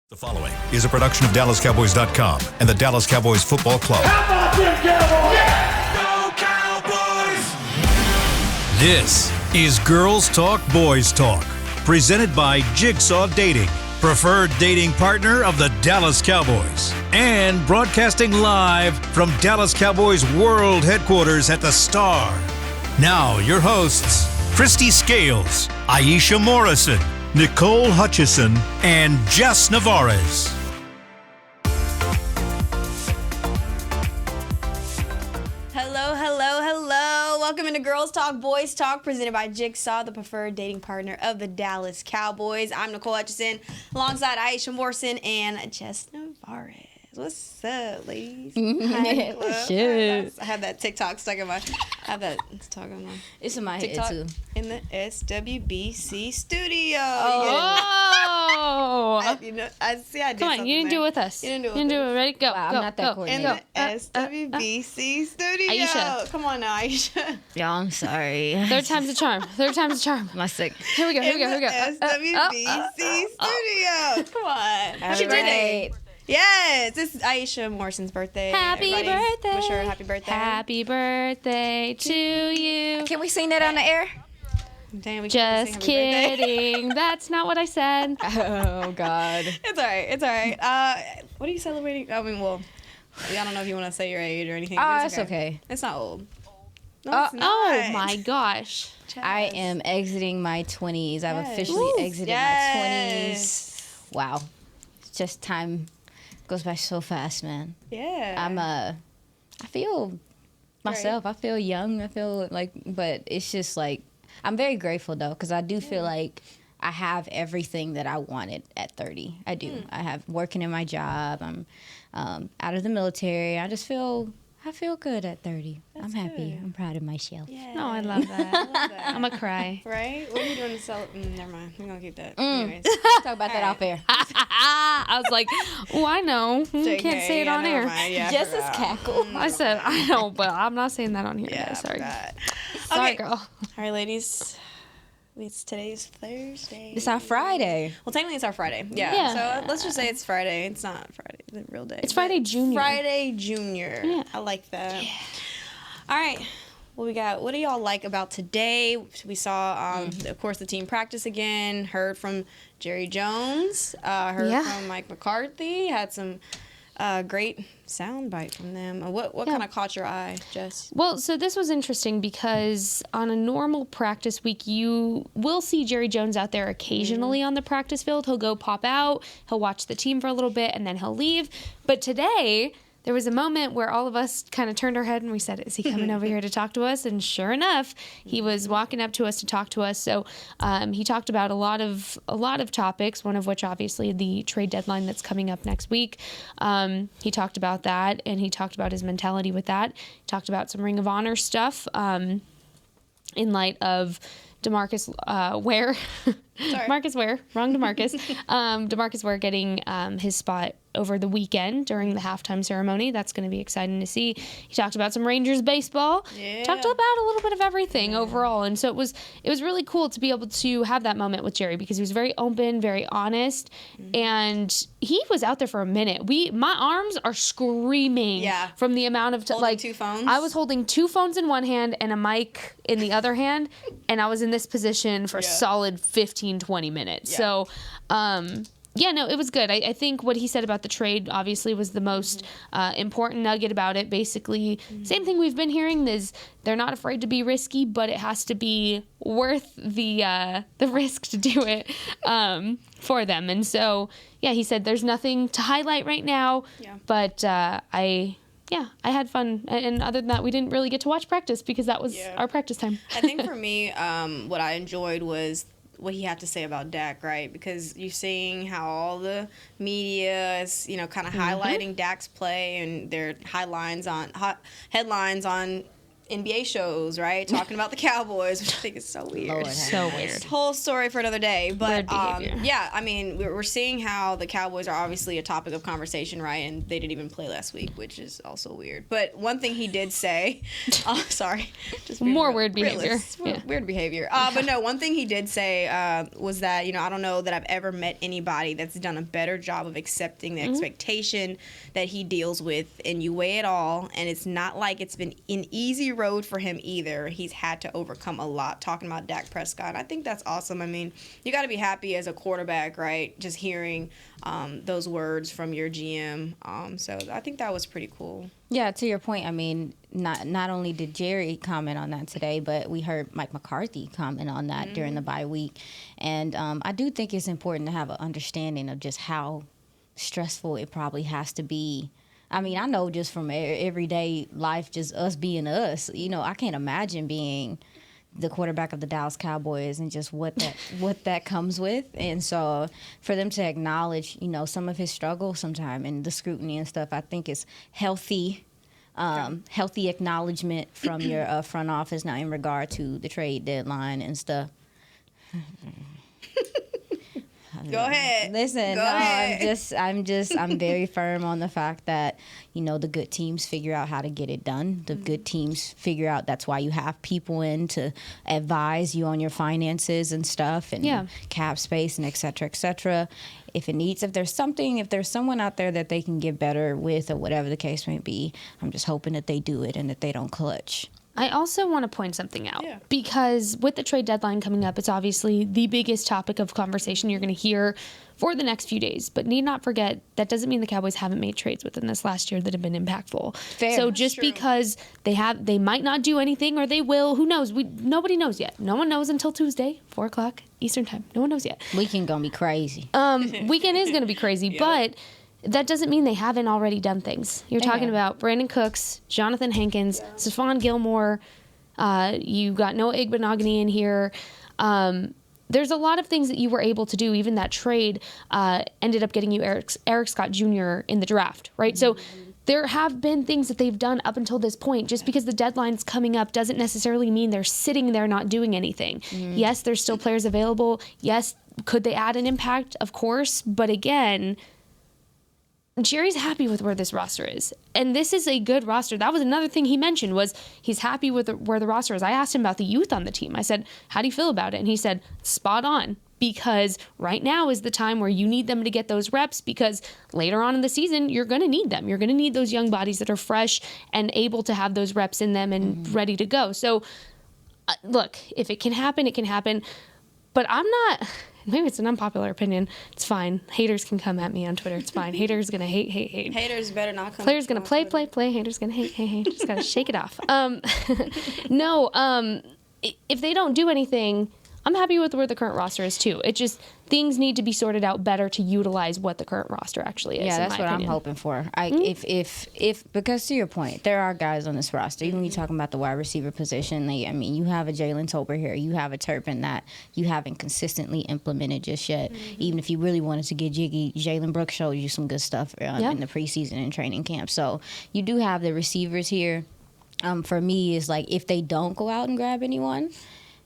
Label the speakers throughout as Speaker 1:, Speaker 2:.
Speaker 1: The following is a production of DallasCowboys.com and the Dallas Cowboys Football Club.
Speaker 2: How about them Cowboys?
Speaker 1: Yeah! Go Cowboys! This is Girls Talk, Boys Talk, presented by Jigsaw Dating, preferred dating partner of the Dallas Cowboys, and broadcasting live from Dallas Cowboys World Headquarters at the Star. Now, your hosts, Christy Scales, Aisha Morrison, Nicole Hutchison, and Jess Navarez.
Speaker 3: Hello. Welcome into Girls Talk, Boys Talk, presented by Jigsaw, the preferred dating partner of the Dallas Cowboys. I'm Nicole Hutchison, alongside Aisha Morrison and Jess Navarez. What's up, ladies? Hi,
Speaker 4: Shit.
Speaker 3: I have that TikTok stuck in my. I have that talk on my.
Speaker 4: It's in my
Speaker 3: TikTok
Speaker 4: head too.
Speaker 3: In the SWBC studio.
Speaker 4: Oh!
Speaker 3: I did
Speaker 4: Come on,
Speaker 3: something
Speaker 4: you didn't do it
Speaker 3: there.
Speaker 4: with us.
Speaker 3: You didn't do it
Speaker 4: You didn't
Speaker 3: with
Speaker 4: do
Speaker 3: us.
Speaker 4: it. Ready? Go.
Speaker 3: Wow,
Speaker 4: go.
Speaker 3: I'm
Speaker 4: not that
Speaker 3: In
Speaker 4: coordinated.
Speaker 3: the SWBC studio.
Speaker 4: Aisha.
Speaker 3: Come on now, Aisha.
Speaker 4: Yeah, I'm sorry. Third time's a charm. My sick. Here we go.
Speaker 3: SWBC studio. Come on.
Speaker 4: She did it.
Speaker 3: Yes, this is Aisha Morrison's birthday.
Speaker 4: Happy
Speaker 3: Everybody
Speaker 4: birthday.
Speaker 3: Wish her a happy birthday.
Speaker 4: Happy birthday to you.
Speaker 5: Can we sing that on the air?
Speaker 3: Damn, we
Speaker 4: Just
Speaker 3: can't sing happy birthday.
Speaker 4: kidding. That's not what I said.
Speaker 5: Oh, God.
Speaker 3: It's all right. What are you celebrating? I mean, well, I don't know if you want to say your age or anything.
Speaker 5: Oh,
Speaker 3: but
Speaker 5: that's okay.
Speaker 3: It's not old. No, it's not.
Speaker 4: Oh my gosh.
Speaker 5: I am exiting my 20s. I've
Speaker 3: Yes.
Speaker 5: officially
Speaker 3: Woo.
Speaker 5: exited
Speaker 3: Yes.
Speaker 5: my 20s. Wow. It's just time goes by so fast, man.
Speaker 3: Yeah.
Speaker 5: I feel myself. I feel young. I feel like, but it's just like, I'm very grateful though, because I do feel like I have everything that I wanted at 30. I do. I have working in my job. I'm out of the military. I feel good at 30. I'm happy.
Speaker 3: good.
Speaker 5: I'm proud of myself.
Speaker 3: Yeah.
Speaker 4: No, I love that.
Speaker 3: I love that.
Speaker 4: I'm going to cry.
Speaker 3: Right? What are you doing to celebrate? Never mind. We're going to keep that. Anyways.
Speaker 5: Talk about that off air.
Speaker 4: I was like, oh, I know. You can't say it on
Speaker 3: never
Speaker 4: air.
Speaker 3: mind. Yeah, I
Speaker 5: Just as
Speaker 3: forgot.
Speaker 5: cackle.
Speaker 4: I said, I know, but I'm not saying that on here.
Speaker 3: Yeah,
Speaker 4: today. Sorry.
Speaker 3: I forgot.
Speaker 4: Sorry,
Speaker 3: Okay.
Speaker 4: girl.
Speaker 3: All right, ladies. Today's Thursday.
Speaker 5: It's our Friday.
Speaker 3: Well, technically it's our Friday. Yeah.
Speaker 4: Yeah.
Speaker 3: So let's just say it's Friday. It's not Friday, the real day.
Speaker 4: It's Friday Junior.
Speaker 3: Friday Junior.
Speaker 4: Yeah.
Speaker 3: I like that. Yeah. All right. What do y'all like about today? We saw, of course, the team practice again. Heard from Jerry Jones. Heard from Mike McCarthy. Had some great soundbite from them. What kind of caught your eye, Jess?
Speaker 4: Well, so this was interesting because on a normal practice week, you will see Jerry Jones out there occasionally on the practice field. He'll go pop out, he'll watch the team for a little bit, and then he'll leave. But today, there was a moment where all of us kind of turned our head and we said, is he coming over here to talk to us? And sure enough, he was walking up to us to talk to us. So he talked about a lot of topics, one of which obviously the trade deadline that's coming up next week. He talked about that, and he talked about his mentality with that. He talked about some Ring of Honor stuff in light of DeMarcus Ware. DeMarcus Ware. Wrong DeMarcus. DeMarcus Ware getting his spot over the weekend during the halftime ceremony. That's going to be exciting to see. He talked about some Rangers baseball.
Speaker 3: Yeah.
Speaker 4: Talked about a little bit of everything overall. And so it was really cool to be able to have that moment with Jerry because he was very open, very honest, and he was out there for a minute. My arms are screaming from the amount of
Speaker 3: Holding two phones?
Speaker 4: I was holding two phones in one hand and a mic in the other hand, and I was in this position for a solid 15, 20 minutes.
Speaker 3: Yeah.
Speaker 4: So, it was good. I think what he said about the trade obviously was the most important nugget about it. Basically, same thing we've been hearing is they're not afraid to be risky, but it has to be worth the risk to do it for them. And so, he said there's nothing to highlight right now, but I had fun. And other than that, we didn't really get to watch practice because that was our practice time.
Speaker 3: I think for me, what I enjoyed was what he had to say about Dak, right? Because you're seeing how all the media is, kind of highlighting Dak's play and their headlines on NBA shows, right? Talking about the Cowboys, which I think is so weird.
Speaker 5: Lord,
Speaker 4: So weird.
Speaker 3: Whole story for another day. But
Speaker 4: Weird behavior.
Speaker 3: yeah, I mean, we're seeing how the Cowboys are obviously a topic of conversation, right? And they didn't even play last week, which is also weird. But one thing he did say, sorry, just being
Speaker 4: More weird behavior.
Speaker 3: realist.
Speaker 4: Yeah.
Speaker 3: Weird behavior. But no, one thing he did say was that, I don't know that I've ever met anybody that's done a better job of accepting the expectation that he deals with, and you weigh it all, and it's not like it's been an easy road for him either. He's had to overcome a lot, talking about Dak Prescott. I think that's awesome. I mean, you got to be happy as a quarterback, right? Just hearing those words from your GM. So I think that was pretty cool.
Speaker 5: Yeah, to your point, I mean, not only did Jerry comment on that today, but we heard Mike McCarthy comment on that during the bye week. And I do think it's important to have an understanding of just how stressful it probably has to be. I mean, I know just from everyday life, just us being us, I can't imagine being the quarterback of the Dallas Cowboys and just what that comes with. And so for them to acknowledge, some of his struggle sometime and the scrutiny and stuff, I think is healthy. Healthy acknowledgement from your front office now in regard to the trade deadline and stuff.
Speaker 3: Go ahead.
Speaker 5: Listen,
Speaker 3: Go ahead.
Speaker 5: I'm very firm on the fact that, the good teams figure out how to get it done. The good teams figure out that's why you have people in to advise you on your finances and stuff and cap space and et cetera, et cetera. If there's someone out there that they can get better with or whatever the case may be, I'm just hoping that they do it and that they don't clutch.
Speaker 4: I also want to point something out because with the trade deadline coming up, it's obviously the biggest topic of conversation you're going to hear for the next few days. But need not forget, that doesn't mean the Cowboys haven't made trades within this last year that have been impactful.
Speaker 5: Fair.
Speaker 4: So just because they might not do anything or they will, who knows? Nobody knows yet. No one knows until Tuesday, 4 o'clock Eastern time. No one knows yet.
Speaker 5: Weekend gonna be crazy.
Speaker 4: Weekend is going to be crazy, but that doesn't mean they haven't already done things. You're talking about Brandon Cooks, Jonathan Hankins, Stephon Gilmore. You got Noah Igbenogany in here. There's a lot of things that you were able to do. Even that trade ended up getting you Eric Scott Jr. in the draft, right? So there have been things that they've done up until this point. Just because the deadline's coming up doesn't necessarily mean they're sitting there not doing anything. Yes, there's still players available. Yes, could they add an impact? Of course. But again, Jerry's happy with where this roster is. And this is a good roster. That was another thing he mentioned, was he's happy with where the roster is. I asked him about the youth on the team. I said, how do you feel about it? And he said, spot on. Because right now is the time where you need them to get those reps, because later on in the season, you're going to need them. You're going to need those young bodies that are fresh and able to have those reps in them and ready to go. So, look, if it can happen, it can happen. But I'm not... Maybe it's an unpopular opinion. It's fine. Haters can come at me on Twitter. It's fine. Haters gonna hate.
Speaker 3: Haters better not come.
Speaker 4: Players gonna play. Haters gonna hate. Just gotta shake it off. No. If they don't do anything, I'm happy with where the current roster is too. It just, things need to be sorted out better to utilize what the current roster actually is.
Speaker 5: Yeah, that's what I'm hoping for. If because to your point, there are guys on this roster. Even when you're talking about the wide receiver position, you have a Jalen Tolbert here, you have a Turpin that you haven't consistently implemented just yet. Even if you really wanted to get jiggy, Jalen Brooks showed you some good stuff in the preseason and training camp. So you do have the receivers here. For me, is like, if they don't go out and grab anyone,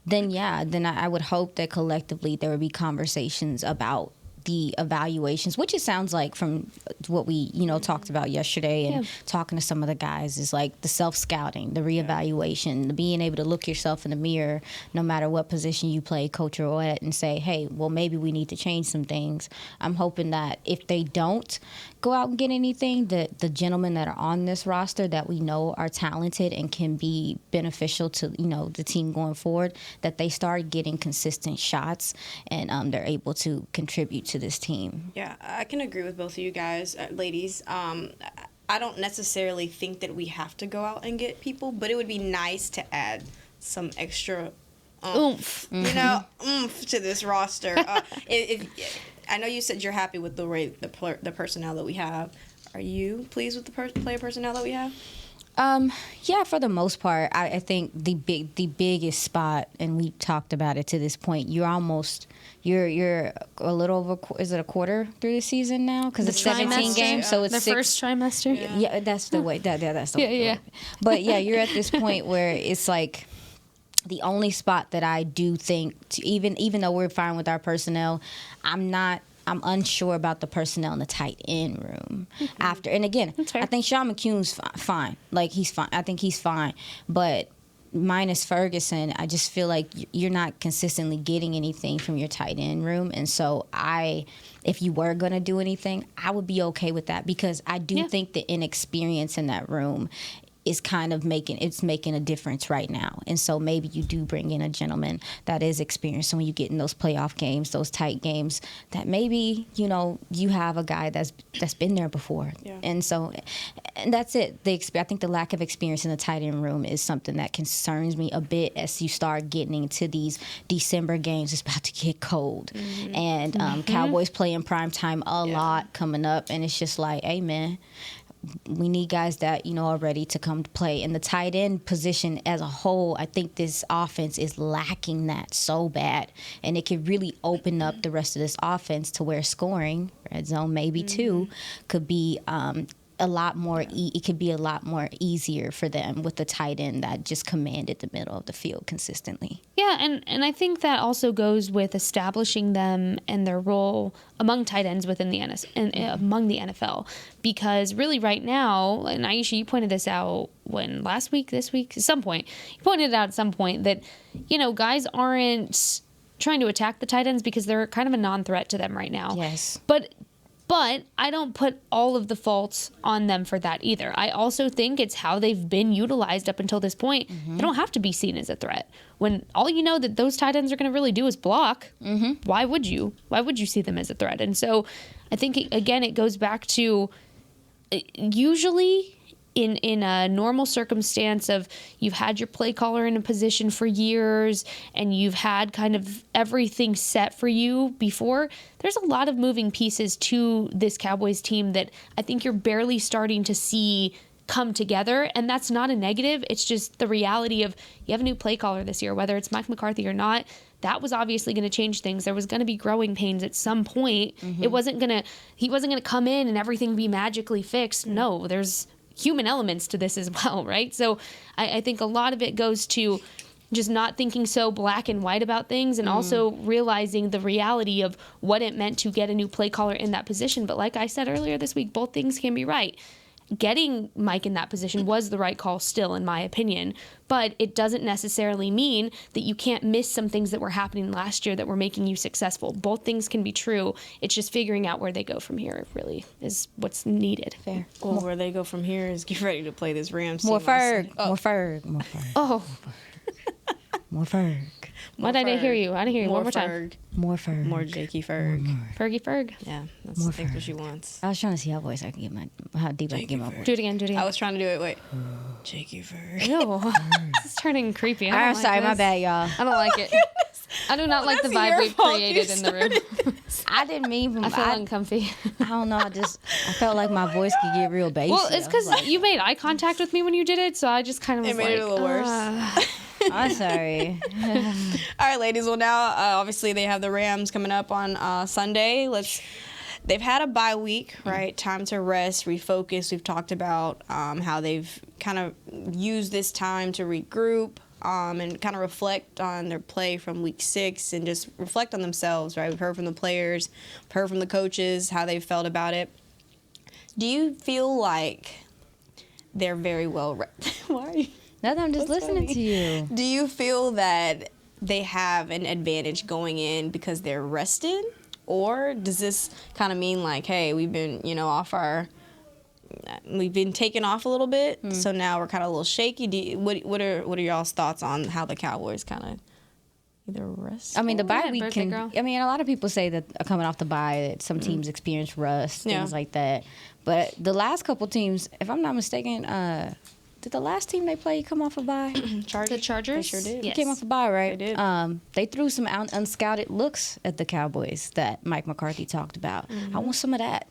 Speaker 5: then I would hope that collectively there would be conversations about the evaluations, which it sounds like from what we, talked about yesterday and talking to some of the guys, is like the self-scouting, the reevaluation, the being able to look yourself in the mirror, no matter what position you play, coach or what, and say, hey, well, maybe we need to change some things. I'm hoping that if they don't go out and get anything, that the gentlemen that are on this roster that we know are talented and can be beneficial to, the team going forward, that they start getting consistent shots and they're able to contribute to this team.
Speaker 3: Yeah, I can agree with both of you guys, ladies. I don't necessarily think that we have to go out and get people, but it would be nice to add some extra oomph to this roster. I know you said you're happy with the personnel that we have. Are you pleased with the player personnel that we have?
Speaker 5: Yeah, for the most part, I think the biggest spot, and we talked about it to this point. You're a little over. Is it a quarter through the season now? Because it's 17 games, so it's
Speaker 4: the first trimester.
Speaker 5: Yeah, that's the way. That's the way.
Speaker 4: Yeah.
Speaker 5: But yeah, you're at this point where it's like the only spot that I do think, even though we're fine with our personnel, I'm unsure about the personnel in the tight end room after. And again, I think Sean McCune's fine. Like, he's fine. I think he's fine. But minus Ferguson, I just feel like you're not consistently getting anything from your tight end room. And so if you were going to do anything, I would be okay with that, because I do think the inexperience in that room is kind of making a difference right now. And so maybe you do bring in a gentleman that is experienced. So when you get in those playoff games, those tight games, that maybe, you have a guy that's been there before. Yeah. And so, and that's it. I think the lack of experience in the tight end room is something that concerns me a bit as you start getting into these December games. It's about to get cold. Mm-hmm. And Cowboys play in prime time a lot coming up. And it's just like, hey, man, we need guys that, are ready to come to play. And the tight end position as a whole, I think this offense is lacking that so bad. And it could really open up the rest of this offense to where scoring, red zone maybe too, could be a lot more. It could be a lot more easier for them with the tight end that just commanded the middle of the field consistently.
Speaker 4: Yeah, and I think that also goes with establishing them and their role among tight ends within the among the NFL, because really right now, and Aisha, you pointed this out this week, at some point, you pointed it out at some point that guys aren't trying to attack the tight ends because they're kind of a non-threat to them right now.
Speaker 5: Yes,
Speaker 4: But I don't put all of the faults on them for that either. I also think it's how they've been utilized up until this point. Mm-hmm. They don't have to be seen as a threat. When all that those tight ends are going to really do is block, why would you? Why would you see them as a threat? And so I think, it goes back to usually in a normal circumstance of you've had your play caller in a position for years and you've had kind of everything set for you before, there's a lot of moving pieces to this Cowboys team that I think you're barely starting to see come together. And that's not a negative. It's just the reality of you have a new play caller this year, whether it's Mike McCarthy or not. That was obviously going to change things. There was going to be growing pains at some point. He wasn't going to come in and everything be magically fixed. No, there's human elements to this as well, right? So I think a lot of it goes to just not thinking so black and white about things, and also realizing the reality of what it meant to get a new play caller in that position. But like I said earlier this week, both things can be right. Getting Mike in that position was the right call still, in my opinion, but it doesn't necessarily mean that you can't miss some things that were happening last year that were making you successful. Both things can be true. It's just figuring out where they go from here really is what's needed.
Speaker 5: Fair.
Speaker 3: Well, where they go from here is get ready to play this Rams team.
Speaker 5: More Ferg.
Speaker 4: Oh.
Speaker 5: More Ferg.
Speaker 4: Why did I hear you? I didn't hear you. One more time.
Speaker 5: More Ferg.
Speaker 3: More Jakey Ferg.
Speaker 4: Fergie Ferg.
Speaker 3: Yeah, that's I think what she wants.
Speaker 5: I was trying to see how I can get how deep I can get my voice.
Speaker 4: Do it again.
Speaker 3: I was trying to do it. Wait. Jakey Ferg.
Speaker 4: Ew. This is turning creepy.
Speaker 5: I'm sorry, my bad, y'all.
Speaker 4: I don't like it. I do not like the vibe we've created in the room.
Speaker 5: I didn't mean.
Speaker 4: I feel uncomfy.
Speaker 5: I don't know. I felt like my voice could get real bassy.
Speaker 4: Well, it's because you made eye contact with me when you did it, so I just kind of was
Speaker 3: made it a little worse.
Speaker 5: I'm sorry.
Speaker 3: All right, ladies. Well, now obviously they have the Rams coming up on Sunday. They've had a bye week, right? Time to rest, refocus. We've talked about how they've kind of used this time to regroup and kind of reflect on their play from week 6 and just reflect on themselves, right? We've heard from the players, heard from the coaches, how they felt about it. Do you feel like they're very well Why are you?
Speaker 5: Nothing, I'm just listening to you.
Speaker 3: Do you feel that they have an advantage going in because they're rested? Or does this kind of mean like, hey, we've been, we've been taken off a little bit, so now we're kind of a little shaky? What are y'all's thoughts on how the Cowboys kind of either rest?
Speaker 5: I mean, the bye week can. I mean, a lot of people say that coming off the bye, that some teams experience rust, things like that. But the last couple teams, if I'm not mistaken, did the last team they played come off a bye?
Speaker 4: The Chargers?
Speaker 3: They sure did.
Speaker 5: Yes. Came off a bye, right?
Speaker 3: They did.
Speaker 5: They threw some unscouted looks at the Cowboys that Mike McCarthy talked about. I want some of that.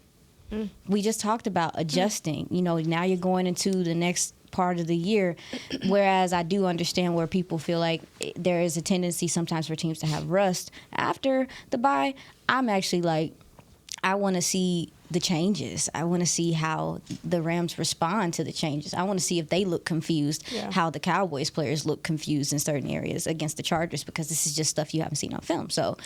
Speaker 5: We just talked about adjusting. Now you're going into the next part of the year. Whereas I do understand where people feel like there is a tendency sometimes for teams to have rust after the bye. I'm actually like, I want to see the changes. I want to see how the Rams respond to the changes. I want to see if they look confused, how the Cowboys players look confused in certain areas against the Chargers, because this is just stuff you haven't seen on film. So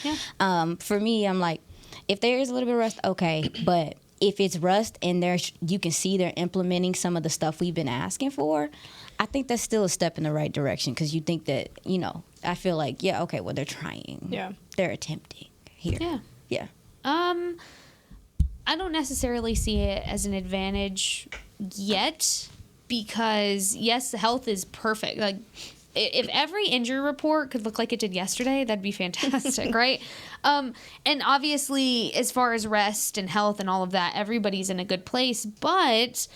Speaker 5: for me, I'm like, if there is a little bit of rust, okay. But if it's rust and you can see they're implementing some of the stuff we've been asking for, I think that's still a step in the right direction, because you think that, I feel like, okay, well, they're trying. Yeah. They're attempting here. Yeah.
Speaker 4: I don't necessarily see it as an advantage yet, because yes, health is perfect. Like, if every injury report could look like it did yesterday, that'd be fantastic, right? And obviously, as far as rest and health and all of that, everybody's in a good place, but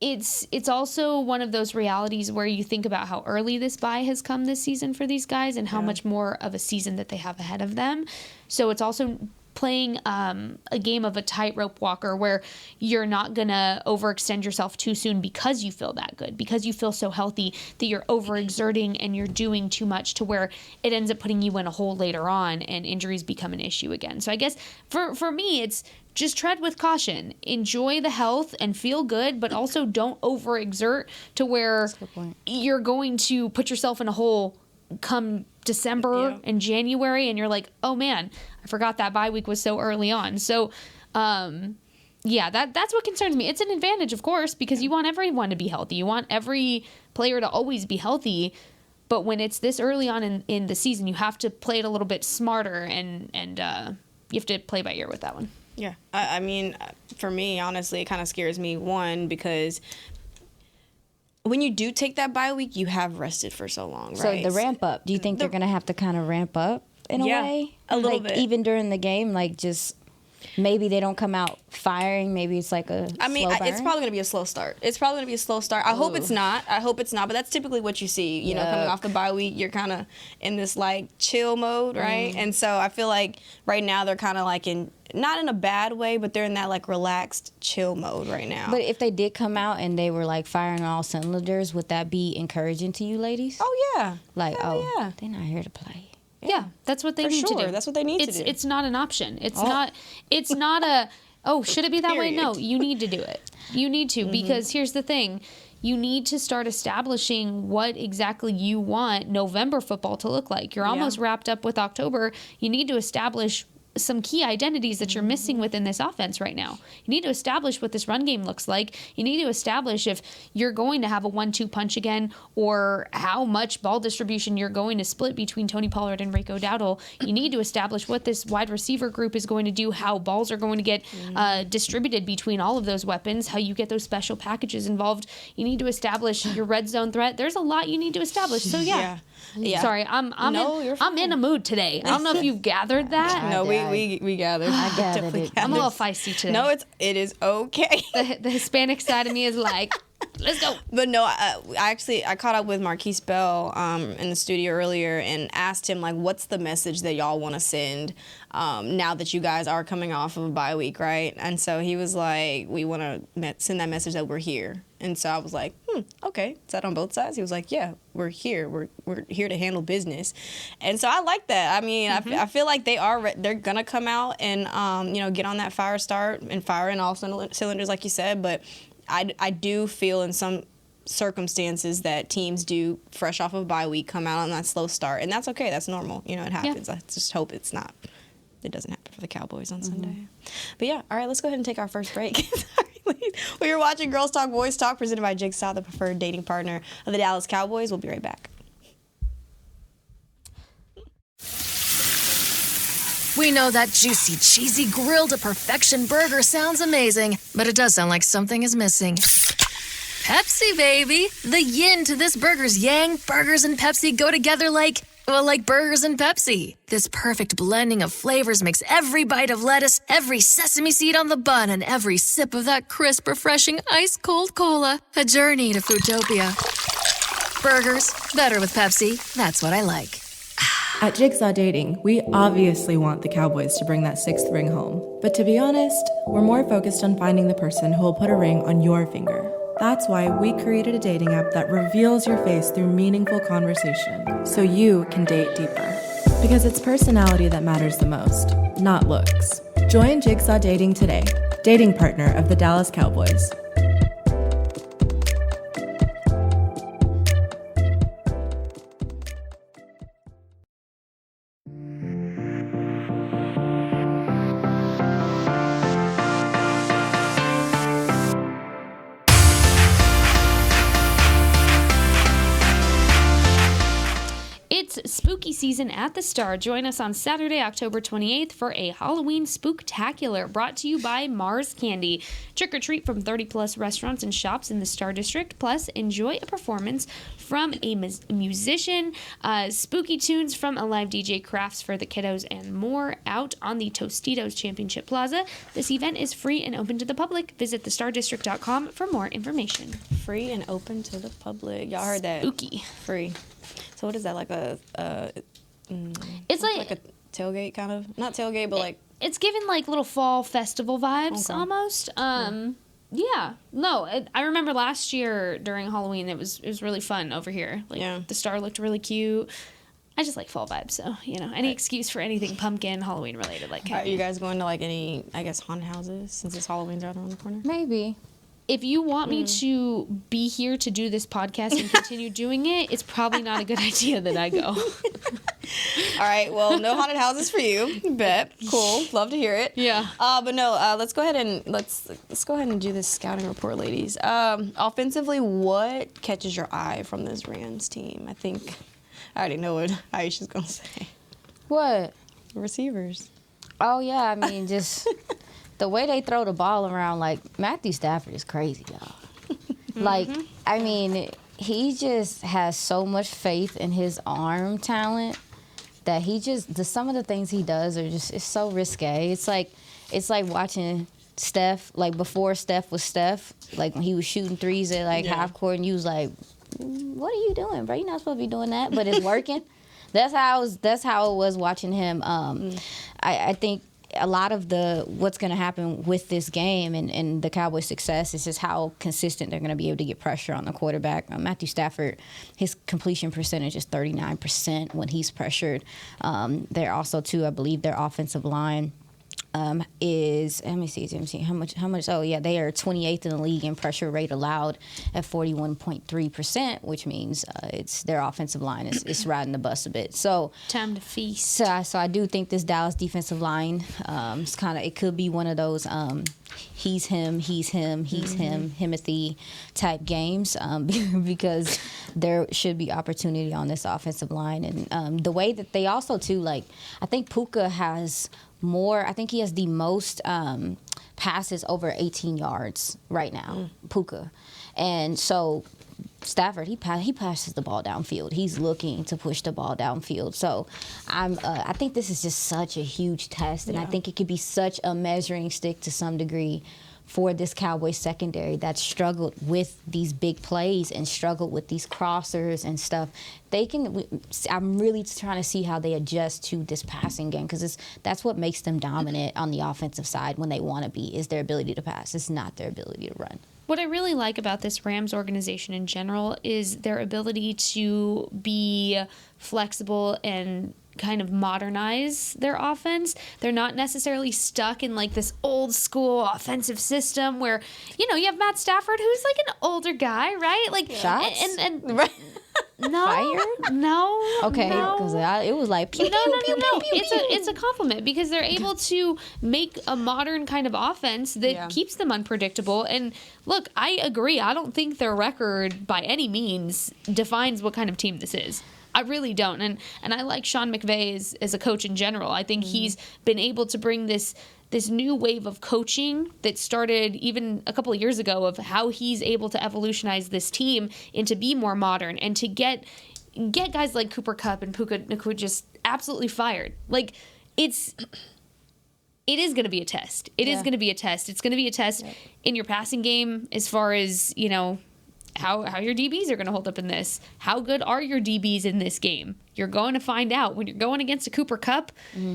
Speaker 4: it's also one of those realities where you think about how early this bye has come this season for these guys, and how much more of a season that they have ahead of them. So it's also playing a game of a tightrope walker, where you're not gonna overextend yourself too soon because you feel that good, because you feel so healthy, that you're overexerting and you're doing too much to where it ends up putting you in a hole later on and injuries become an issue again. So I guess for me, it's just tread with caution, enjoy the health and feel good, but also don't overexert to where you're going to put yourself in a hole come December and January, and you're like, oh man, I forgot that bye week was so early on. So that's what concerns me. It's an advantage, of course, because you want everyone to be healthy. You want every player to always be healthy. But when it's this early on in the season, you have to play it a little bit smarter, and you have to play by ear with that one.
Speaker 3: Yeah. I mean, for me, honestly, it kind of scares me, one, because when you do take that bye week, you have rested for so long, right?
Speaker 5: So the ramp up, do you think they're going to have to kind of ramp up in a way?
Speaker 3: A little bit.
Speaker 5: Even during the game, like, just maybe they don't come out firing. Maybe it's like a slow burn.
Speaker 3: It's probably going to be a slow start. I hope it's not. But that's typically what you see. Coming off the bye week, you're kind of in this, like, chill mode, right? And so I feel like right now they're kind of like not in a bad way, but they're in that, like, relaxed, chill mode right now.
Speaker 5: But if they did come out and they were, like, firing on all cylinders, would that be encouraging to you ladies?
Speaker 3: Oh, yeah.
Speaker 5: Like, they're not here to play.
Speaker 4: Yeah, that's what they need to do.
Speaker 3: That's what they need to do.
Speaker 4: It's not an option. It's not a, should it be that way? No, you need to do it. You need to, because here's the thing. You need to start establishing what exactly you want November football to look like. You're almost wrapped up with October. You need to establish some key identities that you're missing within this offense right now. You need to establish what this run game looks like. You need to establish if you're going to have a 1-2 punch again, or how much ball distribution you're going to split between Tony Pollard and Rico Dowdle. You need to establish what this wide receiver group is going to do, how balls are going to get distributed between all of those weapons, how you get those special packages involved. You need to establish your red zone threat. There's a lot you need to establish. So yeah. Sorry, I'm in a mood today. I don't know if you've gathered that.
Speaker 3: No, we gathered.
Speaker 5: I gathered it.
Speaker 4: I'm a little feisty today.
Speaker 3: No, it is okay.
Speaker 4: The Hispanic side of me is like, let's go.
Speaker 3: But no, I caught up with Marquise Bell in the studio earlier and asked him, like, what's the message that y'all want to send now that you guys are coming off of a bye week, right? And so he was like, we want to send that message that we're here. And so I was like, okay. Is that on both sides? He was like, yeah, we're here. We're here to handle business. And so I like that. I mean, I feel like they're going to come out and, get on that fire start and fire in all cylinders, like you said. But I do feel in some circumstances that teams do, fresh off of a bye week, come out on that slow start. And that's okay. That's normal. It happens. I just hope it doesn't happen for the Cowboys on Sunday. But yeah, all right, let's go ahead and take our first break. We are watching Girls Talk, Boys Talk, presented by Jigsaw, the preferred dating partner of the Dallas Cowboys. We'll be right back.
Speaker 2: We know that juicy, cheesy, grilled to perfection burger sounds amazing, but it does sound like something is missing. Pepsi, baby! The yin to this burger's yang. Burgers and Pepsi go together like burgers and Pepsi. This perfect blending of flavors makes every bite of lettuce, every sesame seed on the bun, and every sip of that crisp, refreshing, ice-cold cola a journey to Foodtopia. Burgers, better with Pepsi. That's what I like.
Speaker 6: At Jigsaw Dating, we obviously want the Cowboys to bring that 6th ring home. But to be honest, we're more focused on finding the person who will put a ring on your finger. That's why we created a dating app that reveals your face through meaningful conversation, so you can date deeper. Because it's personality that matters the most, not looks. Join Jigsaw Dating today, dating partner of the Dallas Cowboys.
Speaker 4: It's spooky season at the Star. Join us on Saturday, October 28th for a Halloween spooktacular brought to you by Mars Candy. Trick or treat from 30-plus restaurants and shops in the Star District. Plus, enjoy a performance from a musician, spooky tunes from a live DJ, crafts for the kiddos, and more out on the Tostitos Championship Plaza. This event is free and open to the public. Visit thestardistrict.com for more information.
Speaker 3: Free and open to the public. Y'all heard that?
Speaker 4: Spooky.
Speaker 3: Free. So what is that, like
Speaker 4: It's
Speaker 3: like a tailgate kind of? Not tailgate, but like...
Speaker 4: It's given like little fall festival vibes almost. Yeah. No, I remember last year during Halloween it was really fun over here. Like the Star looked really cute. I just like fall vibes, so any excuse for anything pumpkin Halloween related. Like,
Speaker 3: are you guys going to like any, I guess, haunted houses since it's Halloween's right around the corner?
Speaker 5: Maybe.
Speaker 4: If you want me to be here to do this podcast and continue doing it, it's probably not a good idea that I go.
Speaker 3: All right. Well, no haunted houses for you. Bet. Cool. Love to hear it.
Speaker 4: Yeah.
Speaker 3: But no. Let's go ahead and do this scouting report, ladies. Offensively, what catches your eye from this Rams team? I think I already know what Aisha's gonna say.
Speaker 5: What?
Speaker 3: Receivers.
Speaker 5: Oh yeah. I mean, just. The way they throw the ball around, like, Matthew Stafford is crazy, y'all. Like, I mean, he just has so much faith in his arm talent that some of the things he does are just, it's so risque. It's like watching Steph, like, before Steph was Steph, like, when he was shooting threes at, like, half court, and you was like, what are you doing, bro? You're not supposed to be doing that, but it's working. That's how it was watching him. I think a lot of what's going to happen with this game and the Cowboys' success is just how consistent they're going to be able to get pressure on the quarterback. Matthew Stafford, his completion percentage is 39% when he's pressured. They're also, too, I believe their offensive line is, let me see how much, oh yeah, they are 28th in the league in pressure rate allowed at 41.3%, which means it's their offensive line is riding the bus a bit. So
Speaker 4: time to feast.
Speaker 5: So I do think this Dallas defensive line, it could be one of those he's him, Himothy type games because there should be opportunity on this offensive line. And the way that they also, too, like, I think Puka has more, I think he has the most passes over 18 yards right now, Puka. And so Stafford, he passes the ball downfield. He's looking to push the ball downfield. So I think this is just such a huge test, and I think it could be such a measuring stick to some degree for this Cowboys secondary that struggled with these big plays and struggled with these crossers and stuff. I'm really trying to see how they adjust to this passing game, because that's what makes them dominant on the offensive side when they want to be, is their ability to pass. It's not their ability to run.
Speaker 4: What I really like about this Rams organization in general is their ability to be flexible and kind of modernize their offense. They're not necessarily stuck in like this old school offensive system where, you have Matt Stafford, who's like an older guy, right? Like,
Speaker 5: shots?
Speaker 4: And
Speaker 5: right.
Speaker 4: No.
Speaker 5: Fire?
Speaker 4: No.
Speaker 5: Okay, because it was like pew, pew, pew, pew, pew,
Speaker 4: It's a compliment because they're able to make a modern kind of offense that keeps them unpredictable. And look, I agree. I don't think their record by any means defines what kind of team this is. I really don't. And I like Sean McVay as a coach in general. I think he's been able to bring this new wave of coaching that started even a couple of years ago, of how he's able to evolutionize this team and to be more modern and to get guys like Cooper Kupp and Puka Nacua just absolutely fired. Like, it is going to be a test. It is going to be a test. It's going to be a test in your passing game as far as, how your DBs are going to hold up in this. How good are your DBs in this game? You're going to find out. When you're going against a Cooper Kupp,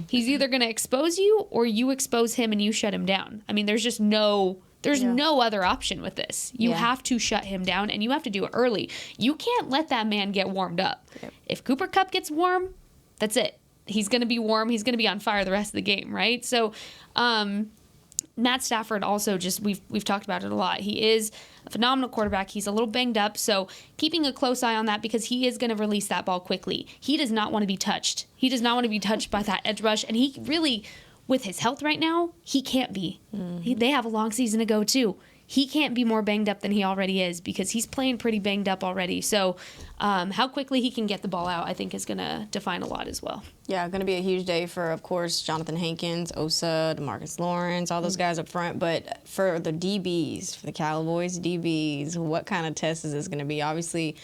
Speaker 4: he's either going to expose you or you expose him and you shut him down. I mean, there's just no There's no other option with this. You have to shut him down, and you have to do it early. You can't let that man get warmed up. Yep. If Cooper Kupp gets warm, that's it. He's going to be warm. He's going to be on fire the rest of the game, right? So Matt Stafford also just, we've talked about it a lot. He is a phenomenal quarterback. He's a little banged up, so keeping a close eye on that because he is going to release that ball quickly. He does not want to be touched. He does not want to be touched by that edge rush, and he really, with his health right now, he can't be. They have a long season to go, too. He can't be more banged up than he already is because he's playing pretty banged up already. So how quickly he can get the ball out, I think, is going to define a lot as well. Yeah, going to be a huge day for, of course, Jonathan Hankins, Osa, DeMarcus Lawrence, all those guys up front. But for the DBs, for the Cowboys DBs, what kind of test is this going to be? Obviously,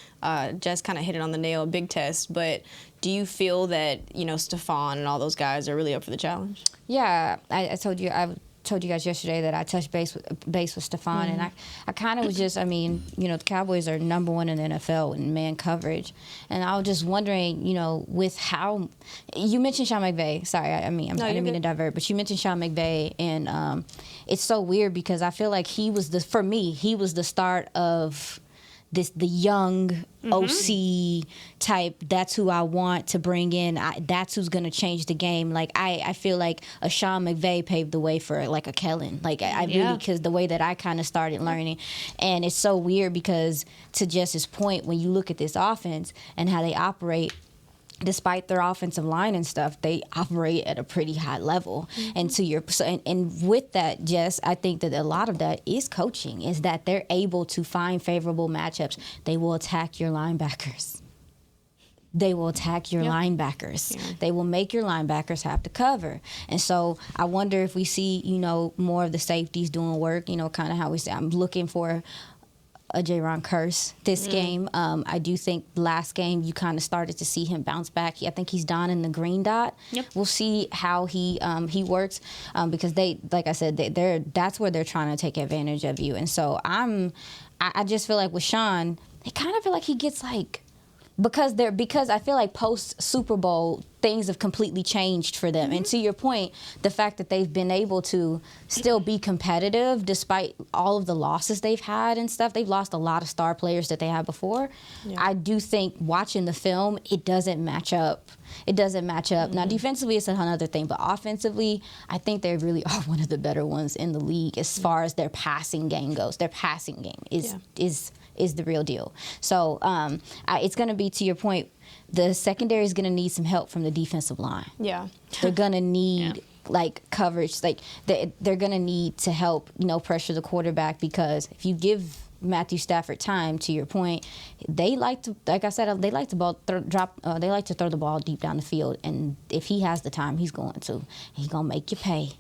Speaker 4: Jess kind of hit it on the nail, a big test. But do you feel that, Stephon and all those guys are really up for the challenge?
Speaker 5: Yeah, I told you guys yesterday that I touched base with Stephon, and I kind of was just, the Cowboys are number one in the NFL in man coverage, and I was just wondering, with how you mentioned Sean McVay. Sorry, I didn't mean to divert, but you mentioned Sean McVay, and it's so weird because I feel like he was the start of the young OC type. That's who I want to bring in. That's who's going to change the game. Like I feel like a Sean McVay paved the way for like a Kellen. Like I really, because the way that I kind of started learning, and it's so weird because to Jess's point, when you look at this offense and how they operate. Despite their offensive line and stuff, they operate at a pretty high level. And and with that, Jess, I think that a lot of that is coaching, is that they're able to find favorable matchups. They will attack your linebackers. They will attack your linebackers. Yeah. They will make your linebackers have to cover. And so I wonder if we see, more of the safeties doing work, kind of how we say, I'm looking for a J-Ron Curse this game. I do think last game you kind of started to see him bounce back. I think he's donning the green dot. Yep. We'll see how he works because they, like I said, that's where they're trying to take advantage of you. And so I just feel like with Sean, I kind of feel like he gets like, because I feel like post Super Bowl things have completely changed for them. And to your point, the fact that they've been able to still be competitive despite all of the losses they've had and stuff. They've lost a lot of star players that they had before. Yeah. I do think watching the film, it doesn't match up. Now, defensively, it's another thing, but offensively, I think they really are one of the better ones in the league as far as their passing game goes. Their passing game is the real deal. So it's going to be, to your point, the secondary is going to need some help from the defensive line. Yeah. They're going to need coverage. Like they're going to need to help, pressure the quarterback, because if you give Matthew Stafford time, to your point, they like to, like I said, they like to throw the ball deep down the field, and if he has the time, he's going to make you pay.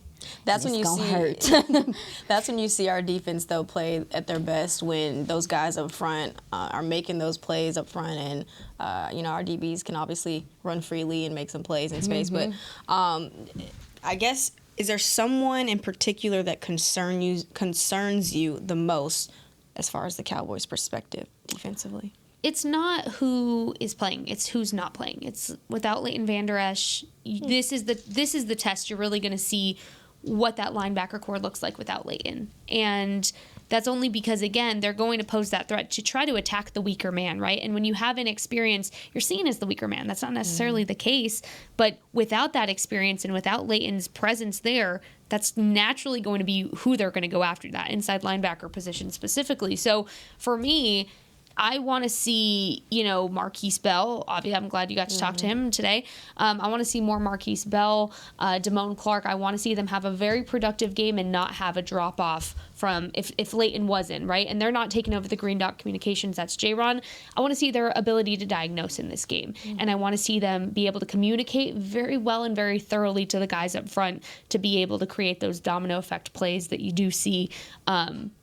Speaker 5: That's when you see That's when you see our defense though play at their best, when those guys up front are making those plays up front, and our DBs can obviously run freely and make some plays in space. But I guess, is there someone in particular that concerns you the most as far as the Cowboys' perspective defensively? It's not who is playing; it's who's not playing. It's without Leighton Vander Esch. This is the test. You're really going to see what that linebacker core looks like without Leighton. And that's only because, again, they're going to pose that threat to try to attack the weaker man, right? And when you have an experience, you're seen as the weaker man. That's not necessarily the case. But without that experience and without Leighton's presence there, that's naturally going to be who they're going to go after, that inside linebacker position specifically. So for me, I want to see, Marquise Bell. Obviously, I'm glad you got to talk to him today. I want to see more Marquise Bell, Damone Clark. I want to see them have a very productive game and not have a drop-off from if Leighton was in, right? And they're not taking over the Green Dot Communications. That's J-Ron. I want to see their ability to diagnose in this game. And I want to see them be able to communicate very well and very thoroughly to the guys up front to be able to create those domino effect plays that you do see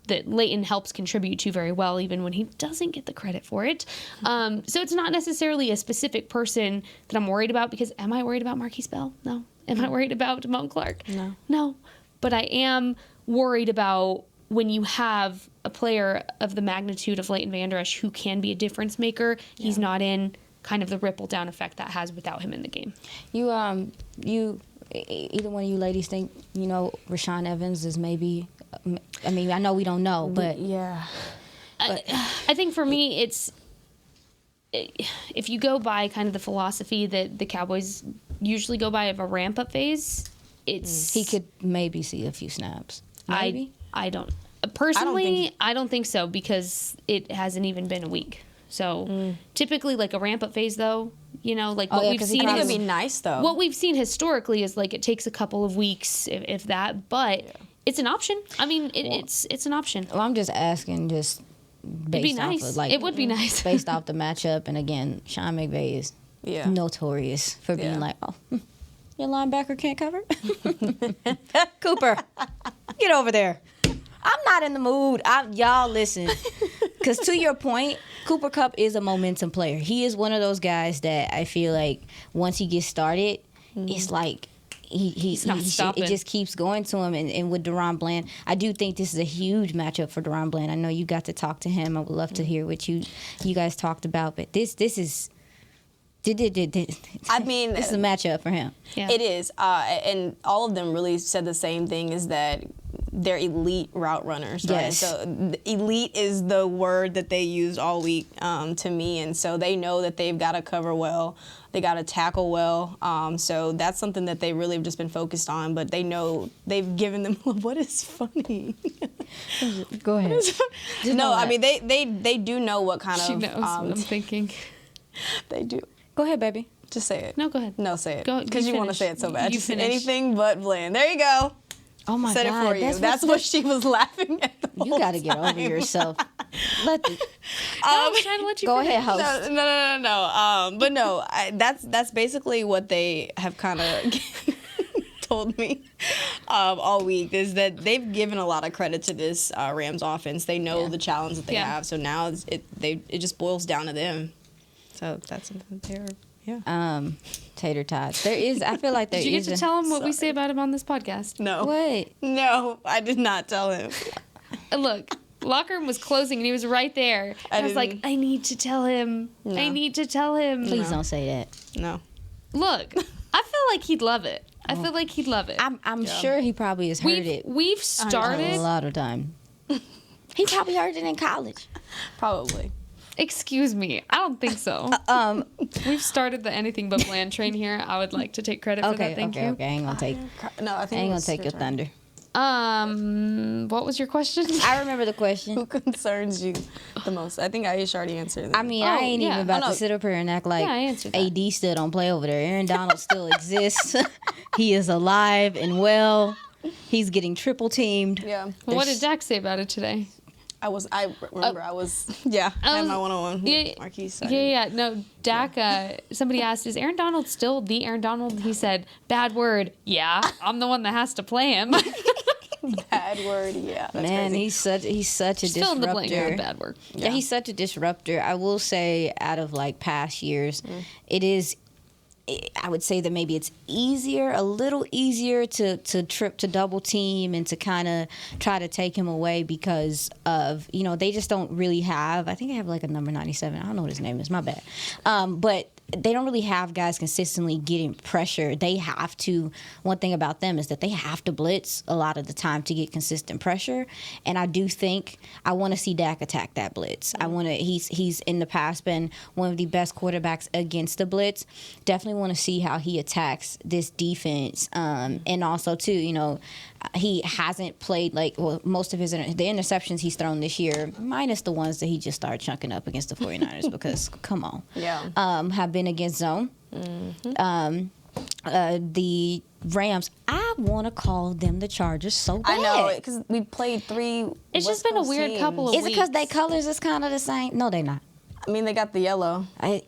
Speaker 5: that Leighton helps contribute to very well, even when he doesn't get the credit for it. So it's not necessarily a specific person that I'm worried about, because am I worried about Marquise Bell? No. Am I worried about Damone Clark? No. No. But I am worried about when you have a player of the magnitude of Leighton Vander Esch who can be a difference maker, he's not in kind of the ripple down effect that has without him in the game. You either one of you ladies think, Rashawn Evans is maybe, I mean, I know we don't know, but.
Speaker 3: Yeah.
Speaker 4: I think for me, if you go by kind of the philosophy that the Cowboys usually go by of a ramp-up phase,
Speaker 5: He could maybe see a few snaps. Maybe?
Speaker 4: I don't. Personally, I don't think so because it hasn't even been a week. So typically, like a ramp-up phase, though, what we've seen.
Speaker 3: I think it'd be nice, though.
Speaker 4: What we've seen historically is like it takes a couple of weeks, if that, but it's an option. I mean, it's an option.
Speaker 5: Well, I'm just asking, based
Speaker 4: It'd be nice.
Speaker 5: off of, like,
Speaker 4: It would be nice.
Speaker 5: based off the matchup, and again, Sean McVay is notorious for being like, oh, your linebacker can't cover. Cooper, get over there. I'm not in the mood. Y'all listen, because to your point, Cooper Kupp is a momentum player. He is one of those guys that I feel like once he gets started, it's like he's not stopping. It just keeps going to him. And with DaRon Bland, I do think this is a huge matchup for DaRon Bland. I know you got to talk to him. I would love to hear what you guys talked about. But this is. I mean, this is a matchup for him.
Speaker 3: Yeah. It is, and all of them really said the same thing: is that they're elite route runners, right?
Speaker 5: Yes.
Speaker 3: So elite is the word that they used all week to me, and so they know that they've got to cover well, they got to tackle well. So that's something that they really have just been focused on. But they know they've given them. What is funny?
Speaker 5: Go ahead.
Speaker 3: No, I mean they do know what kind
Speaker 4: She
Speaker 3: of.
Speaker 4: knows what I'm thinking.
Speaker 3: They do.
Speaker 5: Go ahead, baby.
Speaker 3: Just say it.
Speaker 4: No, go ahead.
Speaker 3: No, say it.
Speaker 4: Go,
Speaker 3: because you want to say it so bad.
Speaker 4: You
Speaker 3: Just
Speaker 4: finish.
Speaker 3: anything but Bland. There you go.
Speaker 5: Oh my
Speaker 3: Said
Speaker 5: God.
Speaker 3: it for you. That's what she was laughing at.
Speaker 5: You got to get over yourself.
Speaker 4: I was trying to let you
Speaker 5: Go
Speaker 4: finish.
Speaker 5: ahead, host.
Speaker 3: No. But no, that's basically what they have kind of told me all week, is that they've given a lot of credit to this Rams offense. They know the challenge that they have, so now it just boils down to them. So that's something they're
Speaker 5: Tater tots. There is. I feel like there is.
Speaker 4: Did you get to tell him what we say about him on this podcast?
Speaker 3: No.
Speaker 5: What?
Speaker 3: No, I did not tell him.
Speaker 4: Look, locker room was closing and he was right there. I was like, I need to tell him.
Speaker 3: No.
Speaker 4: I need to tell him.
Speaker 5: Please don't say that.
Speaker 3: No.
Speaker 4: Look, I feel like he'd love it. I feel like he'd love it.
Speaker 5: I'm sure he probably has heard it
Speaker 4: We've
Speaker 5: a
Speaker 4: started.
Speaker 5: lot of time. He probably heard it in college.
Speaker 3: Probably.
Speaker 4: Excuse me. I don't think so. We've started the anything but Bland train here. I would like to take credit for that. Thank you.
Speaker 5: Okay. I ain't gonna take.
Speaker 3: No, I think
Speaker 5: I ain't
Speaker 3: it
Speaker 5: gonna
Speaker 3: was
Speaker 5: take your thunder.
Speaker 4: What was your question?
Speaker 5: I remember the question.
Speaker 3: Who concerns you the most? I think Aisha already answered that.
Speaker 5: I mean, I ain't even about to sit up here and act like
Speaker 4: I answered that.
Speaker 5: AD still don't play over there. Aaron Donald still exists. He is alive and well. He's getting triple teamed.
Speaker 3: Yeah.
Speaker 4: Well, what did Dak say about it today?
Speaker 3: I remember I was I had my one-on-one with Marquise.
Speaker 4: No, Dak, somebody asked, is Aaron Donald still the Aaron Donald? He said, bad word. Yeah, I'm the one that has to play him.
Speaker 3: Bad word, yeah. That's
Speaker 5: Man,
Speaker 3: crazy.
Speaker 5: he's such a disruptor.
Speaker 4: Still in the blank on bad word.
Speaker 5: Yeah, he's such a disruptor. I will say, out of like past years, I would say that maybe it's a little easier to trip to double team and to kind of try to take him away because of, they just don't really have, I think they have like a number 97. I don't know what his name is, my bad. But they don't really have guys consistently getting pressure. They have to, one thing about them is that they have to blitz a lot of the time to get consistent pressure. And I do think I want to see Dak attack that blitz. He's in the past been one of the best quarterbacks against the blitz. Definitely want to see how he attacks this defense. And also too, he hasn't played most of the interceptions he's thrown this year, minus the ones that he just started chunking up against the 49ers because come on.
Speaker 3: Yeah.
Speaker 5: Have been against zone. Mm-hmm. The Rams, I want to call them the Chargers so bad.
Speaker 3: I know, because we played 3
Speaker 4: It's just
Speaker 3: West
Speaker 4: been a
Speaker 3: Coast
Speaker 4: weird
Speaker 3: teams.
Speaker 4: couple of
Speaker 5: Is it because
Speaker 4: weeks.
Speaker 5: their colors is kind of the same? No, they're not.
Speaker 3: I mean, they got the yellow.
Speaker 5: So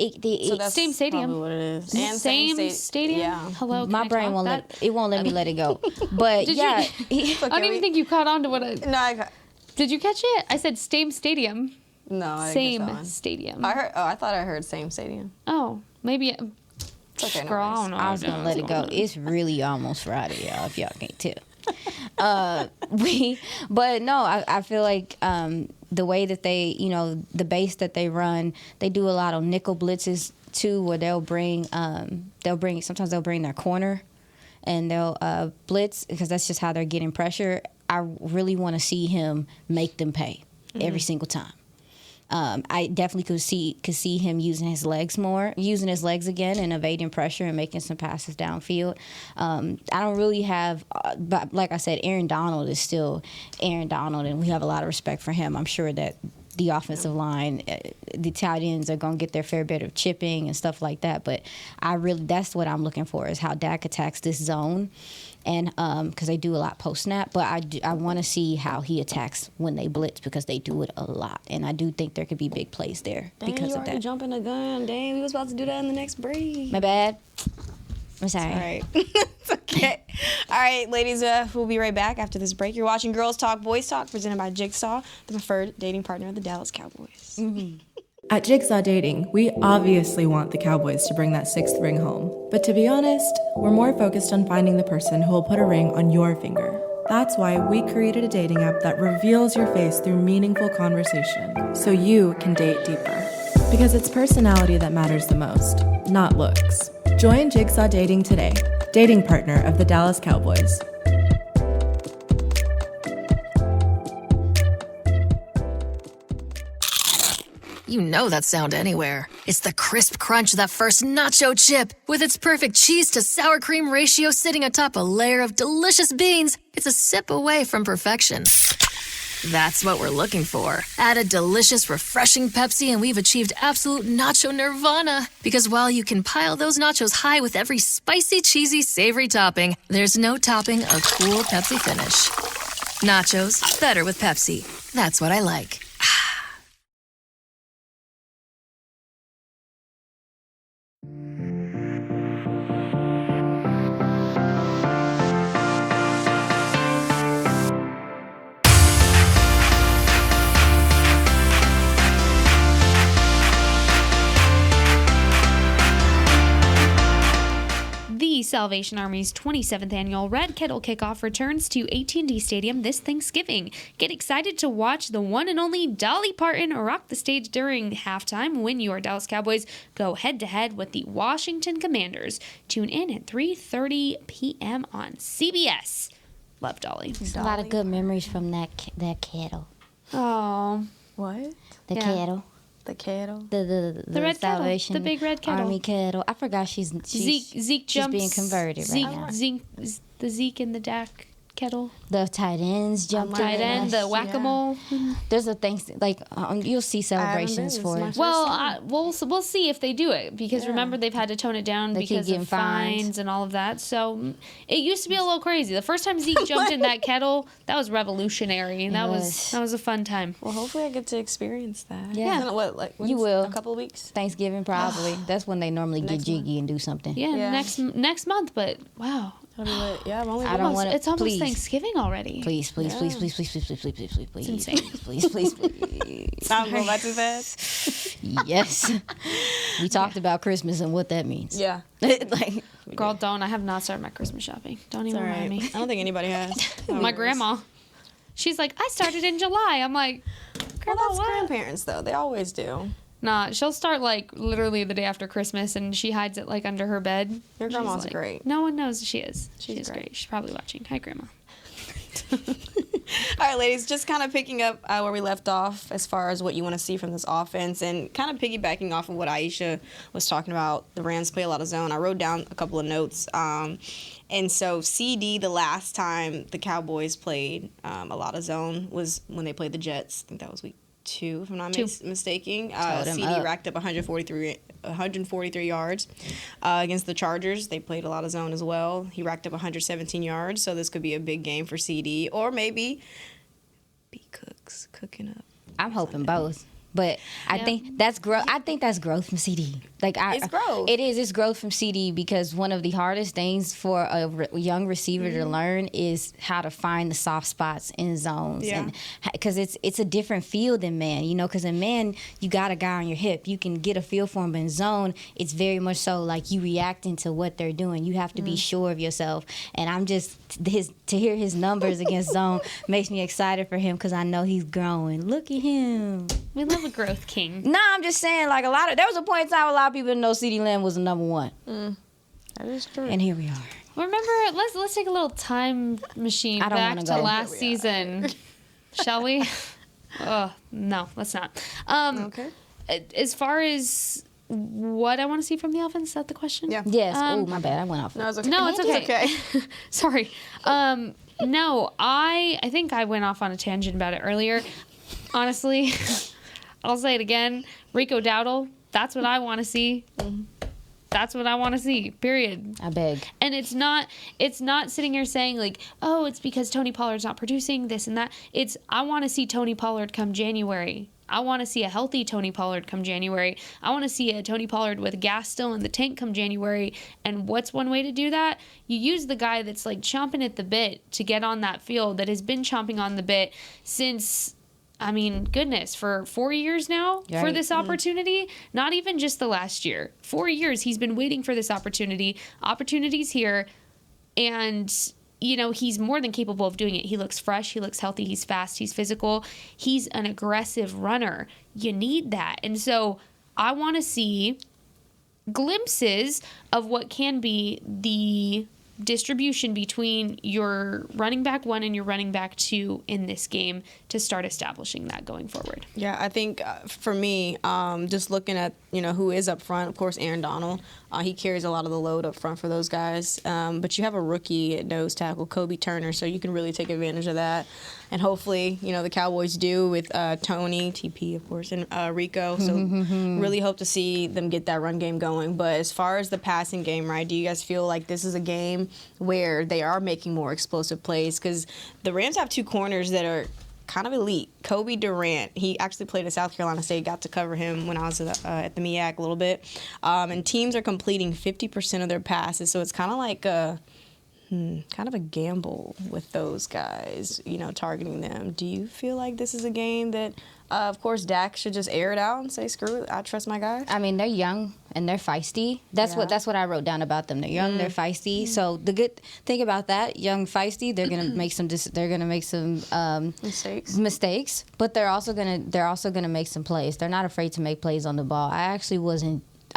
Speaker 3: that's
Speaker 4: Same stadium.
Speaker 3: probably what it is. And
Speaker 4: Same stadium?
Speaker 3: Yeah.
Speaker 4: Hello,
Speaker 5: my
Speaker 4: can I
Speaker 5: brain
Speaker 4: talk
Speaker 5: won't
Speaker 4: that?
Speaker 5: it won't let me let it go. But
Speaker 4: Did
Speaker 5: yeah,
Speaker 4: I don't even think you caught on to what I...
Speaker 3: No,
Speaker 4: Did you catch it? I said same stadium.
Speaker 3: no, I didn't catch that
Speaker 4: Same
Speaker 3: one.
Speaker 4: stadium.
Speaker 3: I thought I heard same stadium.
Speaker 4: Oh, maybe...
Speaker 3: It's okay, no
Speaker 4: Girl, I
Speaker 3: worries.
Speaker 4: don't know.
Speaker 5: I was gonna let it go. It's really almost Friday, y'all. If y'all can't tell. But no, I feel like the way that they, the base that they run, they do a lot of nickel blitzes too, where sometimes they'll bring their corner and they'll blitz because that's just how they're getting pressure. I really want to see him make them pay every single time. I definitely could see him using his legs again and evading pressure and making some passes downfield. I don't really have, but like I said, Aaron Donald is still Aaron Donald, and we have a lot of respect for him. I'm sure that the offensive line, the tight ends are going to get their fair bit of chipping and stuff like that. But that's what I'm looking for, is how Dak attacks this zone. And because they do a lot post snap, but I want to see how he attacks when they blitz, because they do it a lot, and I do think there could be big plays there because of that.
Speaker 3: Jumping the gun, dang! We was about to do that in the next break.
Speaker 5: My bad. I'm sorry.
Speaker 3: All right, it's okay. All right, ladies, we'll be right back after this break. You're watching Girls Talk, Boys Talk, presented by Jigsaw, the preferred dating partner of the Dallas Cowboys.
Speaker 6: Mm-hmm. At Jigsaw Dating, we obviously want the Cowboys to bring that 6th ring home. But to be honest, we're more focused on finding the person who will put a ring on your finger. That's why we created a dating app that reveals your face through meaningful conversation, so you can date deeper. Because it's personality that matters the most, not looks. Join Jigsaw Dating today, dating partner of the Dallas Cowboys.
Speaker 2: You know that sound anywhere. It's the crisp crunch of that first nacho chip. With its perfect cheese to sour cream ratio sitting atop a layer of delicious beans, it's a sip away from perfection. That's what we're looking for. Add a delicious, refreshing Pepsi and we've achieved absolute nacho nirvana. Because while you can pile those nachos high with every spicy, cheesy, savory topping, there's no topping a cool Pepsi finish. Nachos, better with Pepsi. That's what I like.
Speaker 4: Salvation Army's 27th annual Red Kettle Kickoff returns to AT&T Stadium this Thanksgiving. Get excited to watch the one and only Dolly Parton rock the stage during halftime when your Dallas Cowboys go head-to-head with the Washington Commanders. Tune in at 3:30 p.m. on CBS. Love Dolly.
Speaker 5: There's a lot of good memories from that kettle.
Speaker 4: Oh.
Speaker 3: What?
Speaker 5: The kettle.
Speaker 3: The kettle.
Speaker 5: The
Speaker 4: red
Speaker 5: Salvation
Speaker 4: kettle. The big red kettle.
Speaker 5: Army kettle. I forgot she's
Speaker 4: Zeke jumps.
Speaker 5: Being converted right now.
Speaker 4: The Zeke and the Dak kettle.
Speaker 5: The tight ends jump.
Speaker 4: Tight end, the whack-a-mole.
Speaker 5: Yeah. There's a thing you'll see celebrations for it.
Speaker 4: Well, we'll see if they do it, because remember they've had to tone it down because of fines and all of that. So it used to be a little crazy. The first time Zeke jumped in that kettle, that was revolutionary, and that was a fun time.
Speaker 3: Well, hopefully I get to experience that.
Speaker 5: Yeah.
Speaker 3: What?
Speaker 5: You will.
Speaker 3: A couple of weeks.
Speaker 5: Thanksgiving probably. That's when they normally get jiggy and do something.
Speaker 4: Yeah, next month. But wow.
Speaker 3: Yeah, I'm only.
Speaker 4: It's almost Thanksgiving already.
Speaker 5: Please.
Speaker 4: It's insane.
Speaker 5: Please.
Speaker 3: Time go by too fast.
Speaker 5: Yes. We talked about Christmas and what that means.
Speaker 3: Yeah.
Speaker 4: Girl, don't. I have not started my Christmas shopping. Don't even remind me.
Speaker 3: I don't think anybody has.
Speaker 4: My grandma. She's like, I started in July. I'm like, Grandma,
Speaker 3: well, that's
Speaker 4: what?
Speaker 3: grandparents, though. They always do.
Speaker 4: Nah, she'll start literally the day after Christmas, and she hides it under her bed.
Speaker 3: Your grandma's great.
Speaker 4: No one knows she is.
Speaker 3: She's
Speaker 4: great. She's probably watching. Hi, Grandma.
Speaker 3: All right, ladies, just kind of picking up where we left off as far as what you want to see from this offense, and kind of piggybacking off of what Aisha was talking about. The Rams play a lot of zone. I wrote down a couple of notes. And so CD, the last time the Cowboys played a lot of zone was when they played the Jets. I think that was week 2, if I'm not mistaken. CD racked up 143 yards. Against the Chargers, they played a lot of zone as well. He racked up 117 yards, so this could be a big game for CD. Or maybe B. Cook's cooking up.
Speaker 5: I'm hoping both. But I think that's growth. I think that's growth from CD.
Speaker 3: It's growth.
Speaker 5: It is. It's growth from CD, because one of the hardest things for a young receiver to learn is how to find the soft spots in zones.
Speaker 3: Yeah.
Speaker 5: And because it's a different feel than man, because in man you got a guy on your hip, you can get a feel for him. But in zone, it's very much so like you reacting to what they're doing. You have to be sure of yourself. And I'm just to hear his numbers against zone makes me excited for him, because I know he's growing. Look at him.
Speaker 4: We love a growth king.
Speaker 5: Nah, I'm just saying, there was a point in time a lot of people didn't know CeeDee Lamb was the number 1.
Speaker 3: That is true.
Speaker 5: And here we are.
Speaker 4: Remember, let's take a little time machine
Speaker 5: I don't
Speaker 4: back
Speaker 5: wanna
Speaker 4: to
Speaker 5: go.
Speaker 4: last season. Shall we? Oh, no, let's not.
Speaker 3: Okay.
Speaker 4: As far as what I want to see from the offense, is that the question?
Speaker 3: Yeah.
Speaker 5: Yes. Oh, my bad. I went off.
Speaker 3: No, it's okay.
Speaker 4: No, it's okay.
Speaker 3: It's okay.
Speaker 4: Sorry. No, I think I went off on a tangent about it earlier. Honestly, I'll say it again. Rico Dowdle, that's what I want to see. That's what I want to see, period.
Speaker 5: I beg.
Speaker 4: And it's not sitting here saying like, oh, it's because Tony Pollard's not producing this and that. It's, I want to see Tony Pollard come January. I want to see a healthy Tony Pollard come January. I want to see a Tony Pollard with gas still in the tank come January. And what's one way to do that? You use the guy that's like chomping at the bit to get on that field, that has been chomping on the bit since, I mean, goodness, for 4 years now for this opportunity. Not even just the last year. 4 years he's been waiting for this opportunity. Opportunity's here. And you know, he's more than capable of doing it. He looks fresh. He looks healthy. He's fast. He's physical. He's an aggressive runner. You need that. And so I want to see glimpses of what can be the distribution between your running back 1 and your running back 2 in this game to start establishing that going forward.
Speaker 3: Yeah, I think for me, just looking at, you know, who is up front, of course, Aaron Donald. He carries a lot of the load up front for those guys. But you have a rookie at nose tackle, Kobe Turner, so you can really take advantage of that. And hopefully, you know, the Cowboys do with Tony, TP, of course, and Rico. So really hope to see them get that run game going. But as far as the passing game, right, do you guys feel like this is a game where they are making more explosive plays? Because the Rams have 2 corners that are kind of elite. Kobe Durant, he actually played at South Carolina State, got to cover him when I was at the MEAC a little bit. And teams are completing 50% of their passes, so it's kind of like a gamble with those guys, you know, targeting them. Do you feel like this is a game that, of course, Dak should just air it out and say, screw it, I trust my guys?
Speaker 5: I mean, they're young and they're feisty. That's what I wrote down about them. They're young, they're feisty. So the good thing about that, young, feisty, they're gonna make some mistakes, but they're also gonna make some plays. They're not afraid to make plays on the ball. I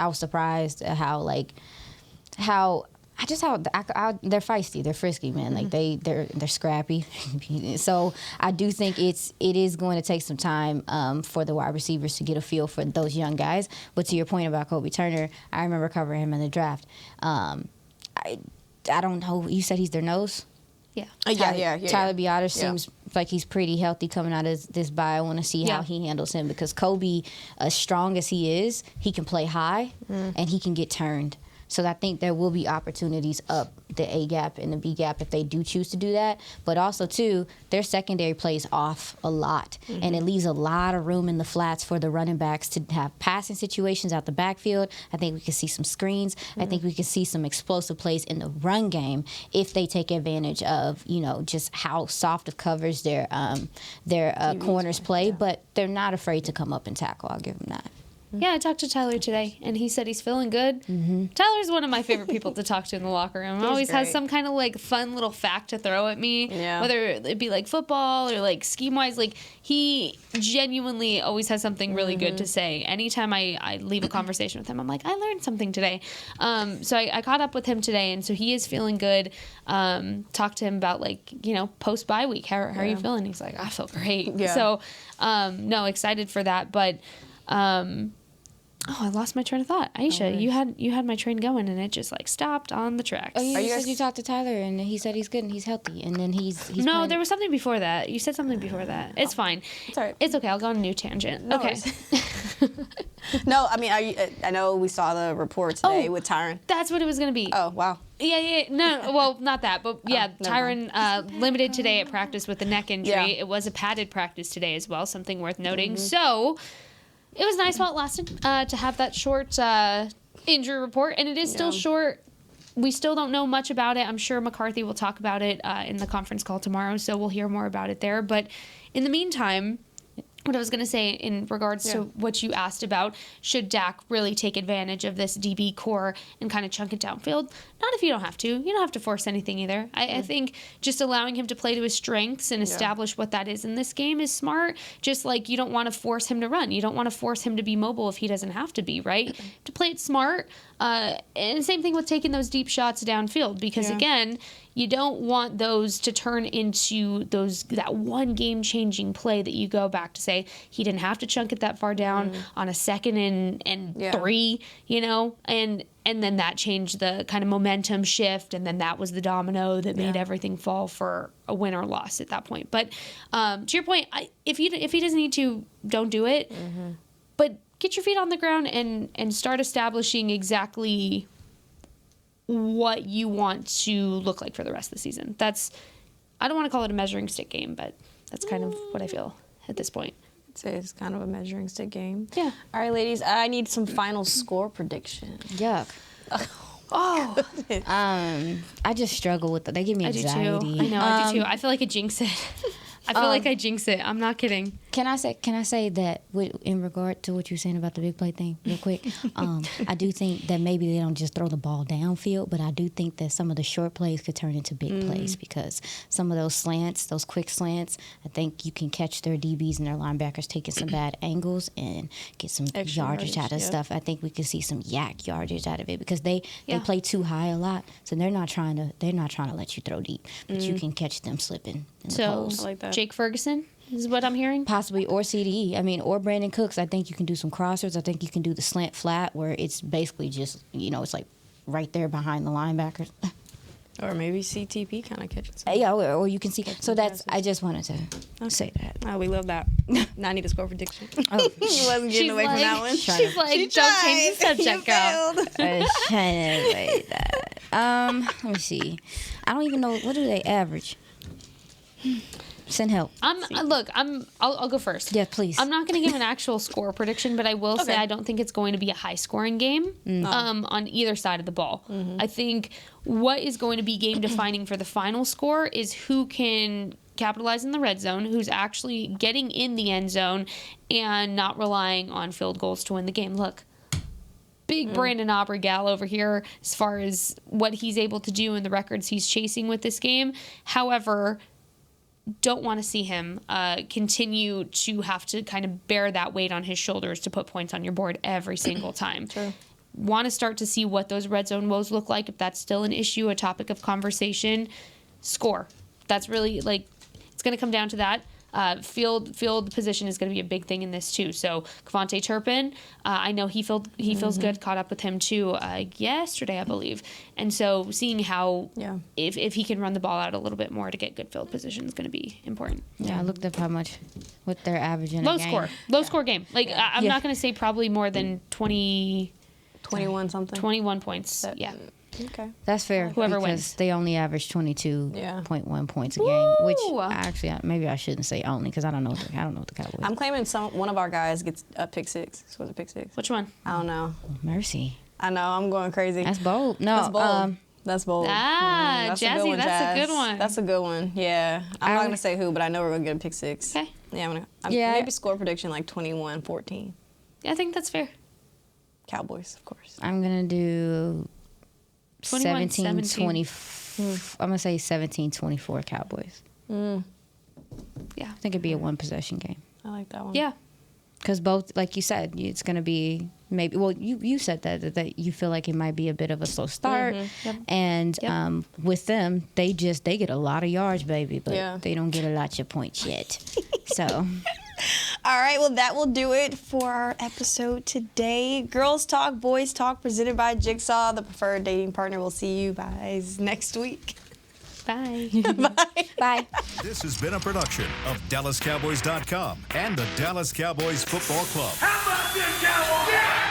Speaker 5: was surprised at how they're feisty, they're frisky, man. Like they're scrappy. So I do think it is going to take some time for the wide receivers to get a feel for those young guys. But to your point about Kobe Turner, I remember covering him in the draft. I don't know. You said he's their nose.
Speaker 4: Yeah.
Speaker 5: Tyler Biotis seems like he's pretty healthy coming out of this bye. I want to see how he handles him, because Kobe, as strong as he is, he can play high and he can get turned. So I think there will be opportunities up the A gap and the B gap if they do choose to do that. But also, too, their secondary plays off a lot. And it leaves a lot of room in the flats for the running backs to have passing situations out the backfield. I think we can see some screens. I think we can see some explosive plays in the run game if they take advantage of, you know, just how soft of covers their corners play. But they're not afraid to come up and tackle. I'll give them that.
Speaker 4: Yeah, I talked to Tyler today, and he said he's feeling good. Tyler's one of my favorite people to talk to in the locker room. Always has some kind of like fun little fact to throw at me, whether it be like football or like scheme-wise. Like, he genuinely always has something really good to say. Anytime I leave a conversation with him, I'm like, I learned something today. So I caught up with him today, and so he is feeling good. Talked to him about, like, you know, post-bye week. How are you feeling? He's like, I feel great. Yeah. So, no, excited for that. But I lost my train of thought. Aisha, you had my train going, and it just like stopped on the tracks.
Speaker 5: Oh, you said you talked to Tyler, and he said he's good and he's healthy, and then he's
Speaker 4: no,
Speaker 5: playing.
Speaker 4: there was something before that. You said something before that. It's fine.
Speaker 3: It's all right.
Speaker 4: It's okay. I'll go on a new tangent.
Speaker 3: No
Speaker 4: okay.
Speaker 3: No, I mean, I know we saw the report today with Tyron.
Speaker 4: That's what it was gonna be.
Speaker 3: Oh, wow.
Speaker 4: Yeah. No, well, not that, but yeah, Tyron limited today at practice with a neck injury.
Speaker 3: Yeah.
Speaker 4: It was a padded practice today as well, something worth noting. So it was nice while it lasted to have that short injury report, and it is still short. We still don't know much about it. I'm sure McCarthy will talk about it in the conference call tomorrow, so we'll hear more about it there. But in the meantime, what I was going to say in regards to what you asked about, should Dak really take advantage of this DB core and kind of chunk it downfield? Not if you don't have to. You don't have to force anything either. I think just allowing him to play to his strengths and establish what that is in this game is smart. Just like you don't want to force him to run. You don't want to force him to be mobile if he doesn't have to be, right? To play it smart, And same thing with taking those deep shots downfield, because again, you don't want those to turn into that one game-changing play that you go back to say he didn't have to chunk it that far down on a 2nd and 3, and then that changed the kind of momentum shift, and then that was the domino that made everything fall for a win or loss at that point. But to your point, if he doesn't need to, don't do it. But get your feet on the ground and start establishing exactly what you want to look like for the rest of the season. I don't want to call it a measuring stick game, but that's kind of what I feel at this point.
Speaker 3: I'd say it's kind of a measuring stick game.
Speaker 4: Yeah.
Speaker 3: All right, ladies, I need some final score prediction.
Speaker 5: Yuck.
Speaker 3: Oh.
Speaker 5: I just struggle with it. They give me anxiety.
Speaker 4: I do too. I know, I do too. I feel like I jinx it. I feel like I jinx it. I'm not kidding.
Speaker 5: Can I say that in regard to what you're saying about the big play thing, real quick? I do think that maybe they don't just throw the ball downfield, but I do think that some of the short plays could turn into big plays, because some of those slants, those quick slants, I think you can catch their DBs and their linebackers taking some bad angles and get some
Speaker 3: Extra
Speaker 5: yardage out of stuff. I think we could see some yak yardage out of it, because they play too high a lot, so they're not trying to let you throw deep, but you can catch them slipping in the post.
Speaker 3: I like that.
Speaker 4: Jake Ferguson is what I'm hearing.
Speaker 5: Possibly, or CDE. I mean, or Brandon Cooks. I think you can do some crossers. I think you can do the slant flat, where it's basically just, it's like right there behind the linebackers.
Speaker 3: Or maybe CTP kind of catches.
Speaker 5: Yeah, or you can see. So I just wanted to say that.
Speaker 3: Oh, we love that. Now I need a score prediction.
Speaker 5: Oh,
Speaker 3: He wasn't getting away from that one.
Speaker 4: She's like, don't change the subject, girl.
Speaker 5: I was trying to say that. Let me see. I don't even know, what do they average? Send help.
Speaker 4: I'll go first.
Speaker 5: Yeah, please.
Speaker 4: I'm not going to give an actual score prediction, but I will say I don't think it's going to be a high-scoring game on either side of the ball. I think what is going to be game-defining for the final score is who can capitalize in the red zone, who's actually getting in the end zone and not relying on field goals to win the game. Look, big Brandon Aubrey gal over here as far as what he's able to do and the records he's chasing with this game. However, don't want to see him continue to have to kind of bear that weight on his shoulders to put points on your board every single time.
Speaker 3: True.
Speaker 4: Want to start to see what those red zone woes look like, if that's still an issue, a topic of conversation. Score. That's really, it's going to come down to that. Field position is going to be a big thing in this too. So Kevontae Turpin, I know he feels good. Caught up with him too yesterday, I believe. And so seeing how if he can run the ball out a little bit more to get good field position is going to be important.
Speaker 5: Yeah, I looked up how much what they're averaging.
Speaker 4: Low score game. I'm not going to say probably more than
Speaker 3: 21 something.
Speaker 4: 21 points.
Speaker 3: Okay.
Speaker 5: That's fair.
Speaker 4: Whoever
Speaker 5: because
Speaker 4: wins.
Speaker 5: They only average 22.1 points a game, which actually maybe I shouldn't say only, because I don't know what the Cowboys.
Speaker 3: I'm claiming one of our guys gets a pick six. Scores a pick six.
Speaker 4: Which one?
Speaker 3: I don't know.
Speaker 5: Mercy.
Speaker 3: I know. I'm going crazy.
Speaker 5: That's bold. No,
Speaker 3: That's bold. That's bold.
Speaker 4: Jazzy, that's a good one.
Speaker 3: That's a good one. Yeah. I'm not going to say who, but I know we're going to get a pick six.
Speaker 4: Okay.
Speaker 3: Yeah, maybe score prediction 21-14.
Speaker 4: Yeah, I think that's fair.
Speaker 3: Cowboys, of course.
Speaker 5: I'm going to do
Speaker 4: 17-20.
Speaker 5: I'm going to say 17-24 Cowboys.
Speaker 4: Yeah.
Speaker 5: I think it'd be a one possession game.
Speaker 3: I like that one.
Speaker 4: Yeah.
Speaker 5: Because both, like you said, it's going to be maybe, well, you said that you feel like it might be a bit of a slow start. And with them, they get a lot of yards, baby, but they don't get a lot of points yet. So...
Speaker 3: All right, well, that will do it for our episode today. Girls Talk, Boys Talk, presented by Jigsaw, the preferred dating partner. We'll see you guys next week.
Speaker 4: Bye.
Speaker 3: Bye.
Speaker 5: Bye.
Speaker 1: This has been a production of DallasCowboys.com and the Dallas Cowboys Football Club.
Speaker 7: How about this, Cowboys? Yeah!